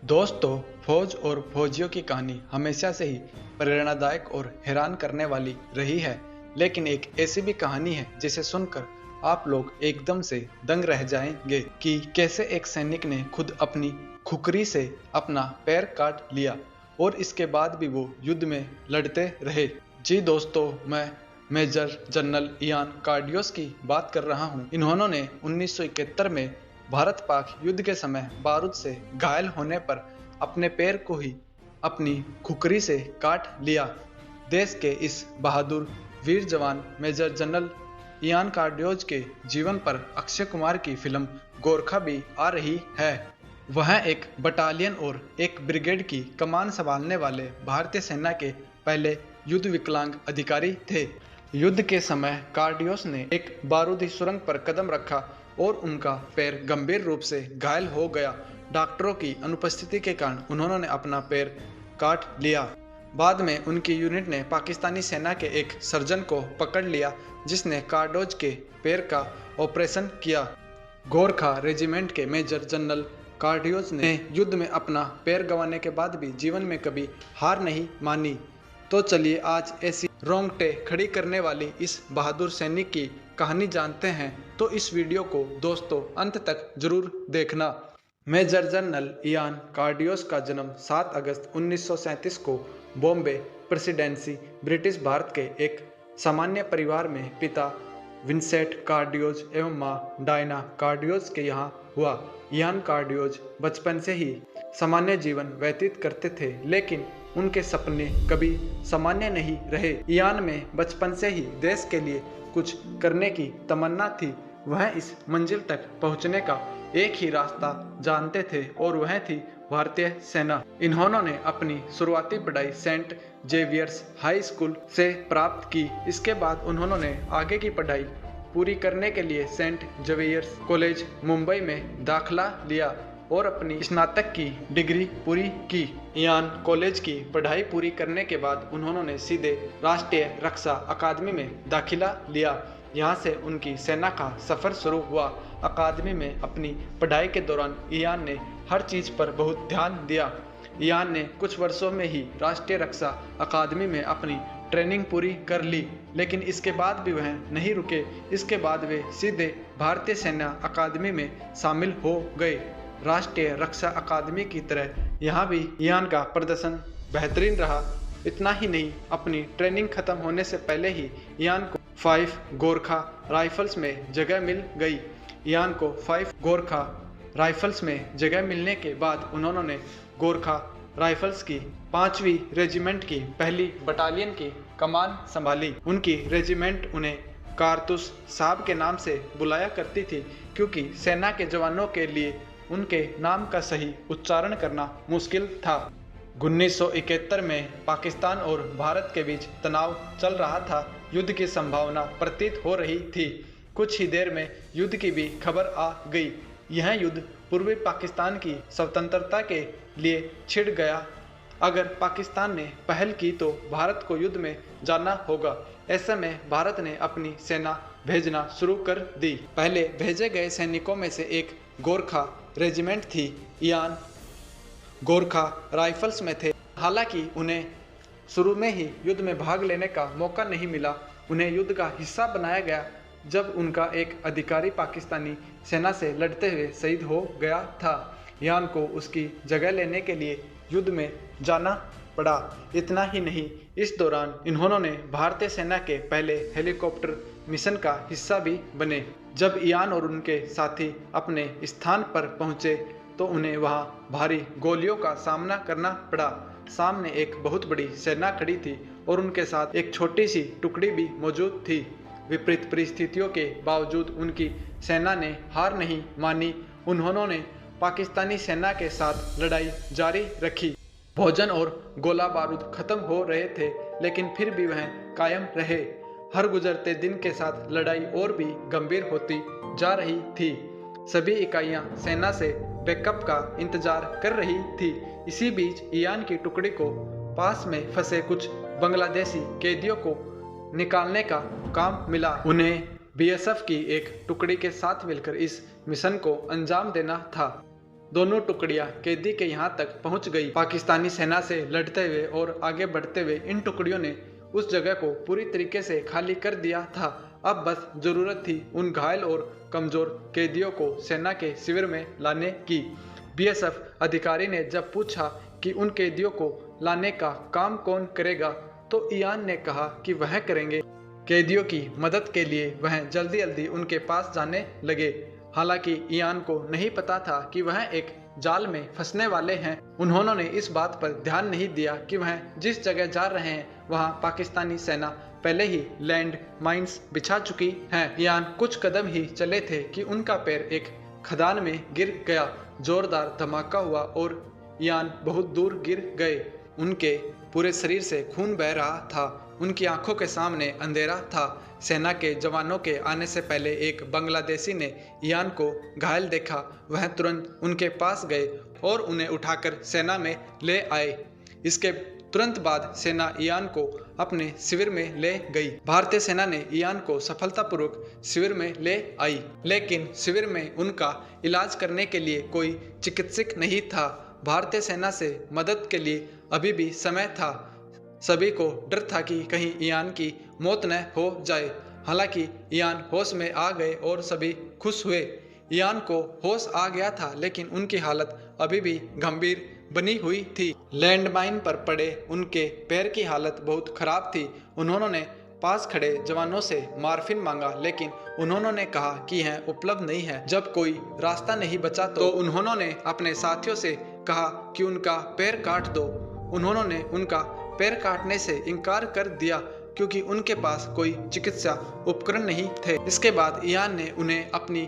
दोस्तों, फौज और फौजियों की कहानी हमेशा से ही प्रेरणादायक और हैरान करने वाली रही है। लेकिन एक ऐसी भी कहानी है जिसे सुनकर आप लोग एकदम से दंग रह जाएंगे कि कैसे एक सैनिक ने खुद अपनी खुकरी से अपना पैर काट लिया और इसके बाद भी वो युद्ध में लड़ते रहे। जी दोस्तों, मैं मेजर जनरल इयान कार्डियोस की बात कर रहा हूँ। इन्होंने 1971 में भारत पाक युद्ध के समय बारूद से घायल होने पर अपने पैर को ही अपनी खुकरी से काट लिया। देश के इस बहादुर वीर जवान मेजर जनरल इयान कार्डियोज के जीवन पर अक्षय कुमार की फिल्म गोरखा भी आ रही है। वह एक बटालियन और एक ब्रिगेड की कमान संभालने वाले भारतीय सेना के पहले युद्ध विकलांग अधिकारी थे। युद्ध के समय कार्डियोस ने एक बारूदी सुरंग पर कदम रखा और उनका पैर गंभीर रूप से घायल हो गया। डॉक्टरों की अनुपस्थिति के कारण उन्होंने अपना पैर काट लिया। बाद में उनकी यूनिट ने पाकिस्तानी सेना के एक सर्जन को पकड़ लिया जिसने कार्डियोज के पैर का ऑपरेशन किया। गोरखा रेजिमेंट के मेजर जनरल कार्डियोज ने युद्ध में अपना पैर गंवाने के बाद भी जीवन में कभी हार नहीं मानी। तो चलिए आज ऐसी रोंगटे खड़ी करने वाली इस बहादुर सैनिक की कहानी जानते हैं। तो इस वीडियो को दोस्तों अंत तक जरूर देखना। मेजर जनरल इयान कार्डियोस का जन्म 7 अगस्त 1937 को बॉम्बे प्रेसिडेंसी ब्रिटिश भारत के एक सामान्य परिवार में पिता विंसेंट कार्डियोज एवं मां डायना कार्डियोज के यहाँ हुआ। इयान कार्डियोज बचपन से ही सामान्य जीवन व्यतीत करते थे, लेकिन उनके सपने कभी सामान्य नहीं रहे। इयान में बचपन से ही देश के लिए कुछ करने की तमन्ना थी। वह इस मंजिल तक पहुंचने का एक ही रास्ता जानते थे और वह थी भारतीय सेना। इन्होंने अपनी शुरुआती पढ़ाई सेंट जेवियर्स हाई स्कूल से प्राप्त की। इसके बाद उन्होंने आगे की पढ़ाई पूरी करने के लिए सेंट जेवियर्स कॉलेज मुंबई में दाखिला लिया और अपनी स्नातक की डिग्री पूरी की। इयान कॉलेज की पढ़ाई पूरी करने के बाद उन्होंने सीधे राष्ट्रीय रक्षा अकादमी में दाखिला लिया। यहाँ से उनकी सेना का सफर शुरू हुआ। अकादमी में अपनी पढ़ाई के दौरान इयान ने हर चीज पर बहुत ध्यान दिया। इयान ने कुछ वर्षों में ही राष्ट्रीय रक्षा अकादमी में अपनी ट्रेनिंग पूरी कर ली, लेकिन इसके बाद भी वह नहीं रुके। इसके बाद वे सीधे भारतीय सेना अकादमी में शामिल हो गए। राष्ट्रीय रक्षा अकादमी की तरह यहाँ भी इयान का प्रदर्शन बेहतरीन रहा। इतना ही नहीं, अपनी ट्रेनिंग खत्म होने से पहले ही इयान को 5 गोरखा राइफल्स में जगह मिल गई। इयान को 5 गोरखा राइफल्स में जगह मिलने के बाद उन्होंने गोरखा राइफल्स की 5वीं रेजिमेंट की पहली बटालियन की कमान संभाली। उनकी रेजिमेंट उन्हें कारतूस साहब के नाम से बुलाया करती थी, क्योंकि सेना के जवानों के लिए उनके नाम का सही उच्चारण करना मुश्किल था। 1971 में पाकिस्तान और भारत के बीच तनाव चल रहा था। युद्ध की संभावना प्रतीत हो रही थी। कुछ ही देर में युद्ध की भी खबर आ गई। यह युद्ध पूर्वी पाकिस्तान की स्वतंत्रता के लिए छिड़ गया। अगर पाकिस्तान ने पहल की तो भारत को युद्ध में जाना होगा। ऐसे में भारत ने अपनी सेना भेजना शुरू कर दी। पहले भेजे गए सैनिकों में से एक गोरखा रेजिमेंट थी। इयान गोरखा राइफल्स में थे। हालांकि उन्हें शुरू में ही युद्ध में भाग लेने का मौका नहीं मिला। उन्हें युद्ध का हिस्सा बनाया गया जब उनका एक अधिकारी पाकिस्तानी सेना से लड़ते हुए शहीद हो गया था। इयान को उसकी जगह लेने के लिए युद्ध में जाना पड़ा। इतना ही नहीं, इस दौरान इन्होंने भारतीय सेना के पहले हेलीकॉप्टर मिशन का हिस्सा भी बने। जब इयान और उनके साथी अपने स्थान पर पहुंचे तो उन्हें वहां भारी गोलियों का सामना करना पड़ा। सामने एक बहुत बड़ी सेना खड़ी थी और उनके साथ एक छोटी सी टुकड़ी भी मौजूद थी। विपरीत परिस्थितियों के बावजूद उनकी सेना ने हार नहीं मानी। उन्होंने पाकिस्तानी सेना के साथ लड़ाई जारी रखी। भोजन और गोला बारूद खत्म हो रहे थे, लेकिन फिर भी वह कायम रहे। हर गुजरते दिन के साथ लड़ाई और भी गंभीर होती जा रही थी। सभी इकाइयां सेना से बैकअप का इंतजार कर रही थी। इसी बीच इयान की टुकड़ी को पास में फंसे कुछ बांग्लादेशी कैदियों को निकालने का काम मिला। उन्हें बीएसएफ की एक टुकड़ी के साथ मिलकर इस मिशन को अंजाम देना था। दोनों टुकड़ियां कैदी के यहां तक पहुंच गई। पाकिस्तानी सेना से लड़ते हुए और आगे बढ़ते हुए इन टुकड़ियों ने उस जगह को पूरी तरीके से खाली कर दिया था। अब बस जरूरत थी उन घायल और कमजोर कैदियों को सेना के शिविर में लाने की। बीएसएफ अधिकारी ने जब पूछा कि उन कैदियों को लाने का काम कौन करेगा, तो इयान ने कहा कि वह करेंगे। कैदियों की मदद के लिए वह जल्दी जल्दी उनके पास जाने लगे। हालांकि इयान को नहीं पता था कि वह एक जाल में फंसने वाले हैं। उन्होंने इस बात पर ध्यान नहीं दिया कि वह जिस जगह जा रहे हैं वहां पाकिस्तानी सेना पहले ही लैंड माइंस बिछा चुकी है। इयान कुछ कदम ही चले थे कि उनका पैर एक खदान में गिर गया। जोरदार धमाका हुआ और इयान बहुत दूर गिर गए। उनके पूरे शरीर से खून बह रहा था। उनकी आंखों के सामने अंधेरा था। सेना के जवानों के आने से पहले एक बांग्लादेशी ने इयान को घायल देखा। वह तुरंत उनके पास गए और उन्हें उठाकर सेना में ले आए। इसके तुरंत बाद सेना इयान को अपने शिविर में ले गई। भारतीय सेना ने इयान को सफलतापूर्वक शिविर में ले आई, लेकिन शिविर में उनका इलाज करने के लिए कोई चिकित्सक नहीं था। भारतीय सेना से मदद के लिए अभी भी समय था। सभी को डर था कि कहीं इयान की मौत न हो जाए। हालांकि इयान होश में आ गए और सभी खुश हुए। इयान को होश आ गया था, लेकिन उनकी हालत अभी भी गंभीर बनी हुई थी। लैंडमाइन पर पड़े उनके पैर की हालत बहुत खराब थी। उन्होंने पास खड़े जवानों से मार्फिन मांगा, लेकिन उन्होंने कहा कि यह उपलब्ध नहीं है। जब कोई रास्ता नहीं बचा तो उन्होंने अपने साथियों से कहा कि उनका पैर काट दो। उन्होंने उनका पैर काटने से इनकार कर दिया क्योंकि उनके पास कोई चिकित्सा उपकरण नहीं थे। इसके बाद इयान ने उन्हें अपनी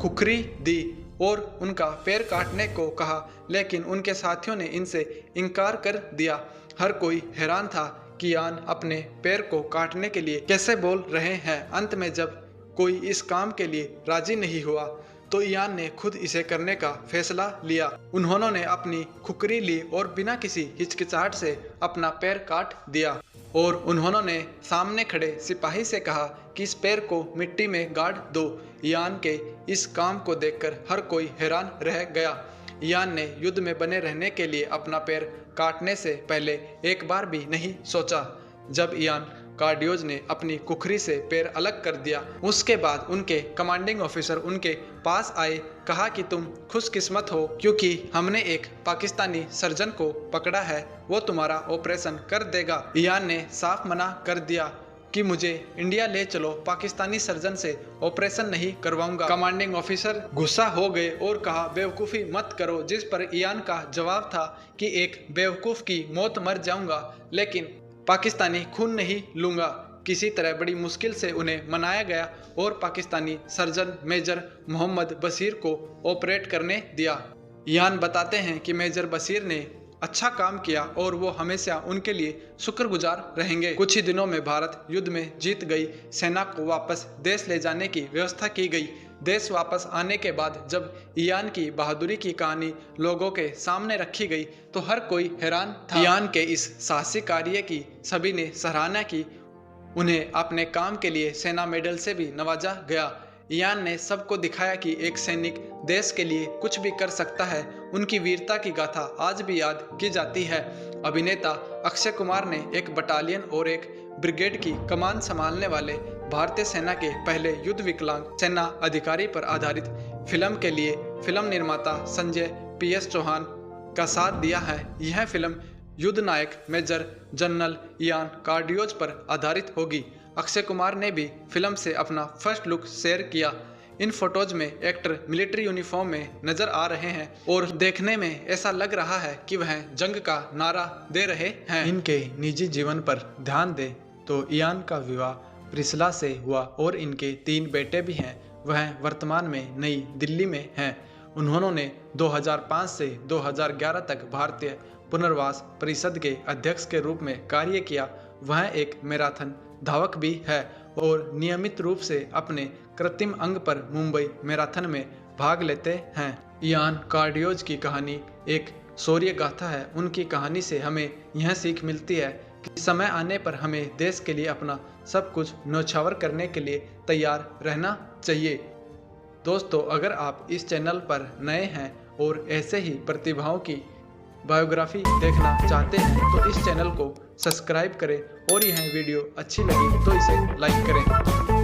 खुखरी दी और उनका पैर काटने को कहा, लेकिन उनके साथियों ने इनसे इनकार कर दिया। हर कोई हैरान था कि इयान अपने पैर को काटने के लिए कैसे बोल रहे हैं। अंत में जब कोई इस काम के लिए राजी नहीं हुआ तो इयान ने खुद इसे करने का फैसला लिया। उन्होंने अपनी खुकरी ली और बिना किसी हिचकिचाहट से अपना पैर काट दिया और उन्होंने सामने खड़े सिपाही से कहा कि इस पैर को मिट्टी में गाड़ दो। इयान के इस काम को देखकर हर कोई हैरान रह गया। इयान ने युद्ध में बने रहने के लिए अपना पैर काटने से पहले एक बार भी नहीं सोचा। जब इयान कार्डियोज ने अपनी कुखरी से पैर अलग कर दिया, उसके बाद उनके कमांडिंग ऑफिसर उनके पास आए, कहा कि तुम खुशकिस्मत हो क्योंकि हमने एक पाकिस्तानी सर्जन को पकड़ा है, वो तुम्हारा ऑपरेशन कर देगा। इयान ने साफ मना कर दिया कि मुझे इंडिया ले चलो, पाकिस्तानी सर्जन से ऑपरेशन नहीं करवाऊंगा। कमांडिंग ऑफिसर गुस्सा हो गए और कहा बेवकूफ़ी मत करो, जिस पर इयान का जवाब था कि एक बेवकूफ़ की मौत मर जाऊंगा, लेकिन पाकिस्तानी खून नहीं लूंगा। किसी तरह बड़ी मुश्किल से उन्हें मनाया गया और पाकिस्तानी सर्जन मेजर मोहम्मद बशीर को ऑपरेट करने दिया। इयान बताते हैं कि मेजर बशीर ने अच्छा काम किया और वो हमेशा उनके लिए शुक्रगुजार रहेंगे। कुछ ही दिनों में भारत युद्ध में जीत गई। सेना को वापस देश ले जाने की व्यवस्था की गई। देश वापस आने के बाद जब इयान की बहादुरी की कहानी लोगों के सामने रखी गई तो हर कोई हैरान था। इयान के इस साहसिक कार्य की सभी ने सराहना की। उन्हें अपने काम के लिए सेना मेडल से भी नवाजा गया। इयान ने सबको दिखाया कि एक सैनिक देश के लिए कुछ भी कर सकता है। उनकी वीरता की गाथा आज भी याद की जाती है। अभिनेता अक्षय कुमार ने एक बटालियन और एक ब्रिगेड की कमान संभालने वाले भारतीय सेना के पहले युद्ध विकलांग सेना अधिकारी पर आधारित फिल्म के लिए फिल्म निर्माता संजय PS चौहान का साथ दिया है। यह फिल्म युद्ध नायक मेजर जनरल इयान कार्डियोज पर आधारित होगी। अक्षय कुमार ने भी फिल्म से अपना फर्स्ट लुक शेयर किया। इन फोटोज में एक्टर मिलिट्री यूनिफॉर्म में नजर आ रहे हैं और देखने में ऐसा लग रहा है कि वह जंग का नारा दे रहे हैं। इनके निजी जीवन पर ध्यान दें तो इयान का विवाह प्रिस्ला से हुआ और इनके 3 बेटे भी हैं। वह वर्तमान में नई दिल्ली में हैं। उन्होंने 2005 से 2011 तक भारतीय पुनर्वास परिषद के अध्यक्ष के रूप में कार्य किया। वह एक मैराथन धावक भी है और नियमित रूप से अपने कृत्रिम अंग पर मुंबई मैराथन में भाग लेते हैं। इयान कार्डियोज की कहानी एक शौर्य गाथा है। उनकी कहानी से हमें यह सीख मिलती है कि समय आने पर हमें देश के लिए अपना सब कुछ न्यौछावर करने के लिए तैयार रहना चाहिए। दोस्तों, अगर आप इस चैनल पर नए हैं और ऐसे ही प्रतिभाओं की बायोग्राफी देखना चाहते हैं तो इस चैनल को सब्सक्राइब करें और यह वीडियो अच्छी लगी तो इसे लाइक करें।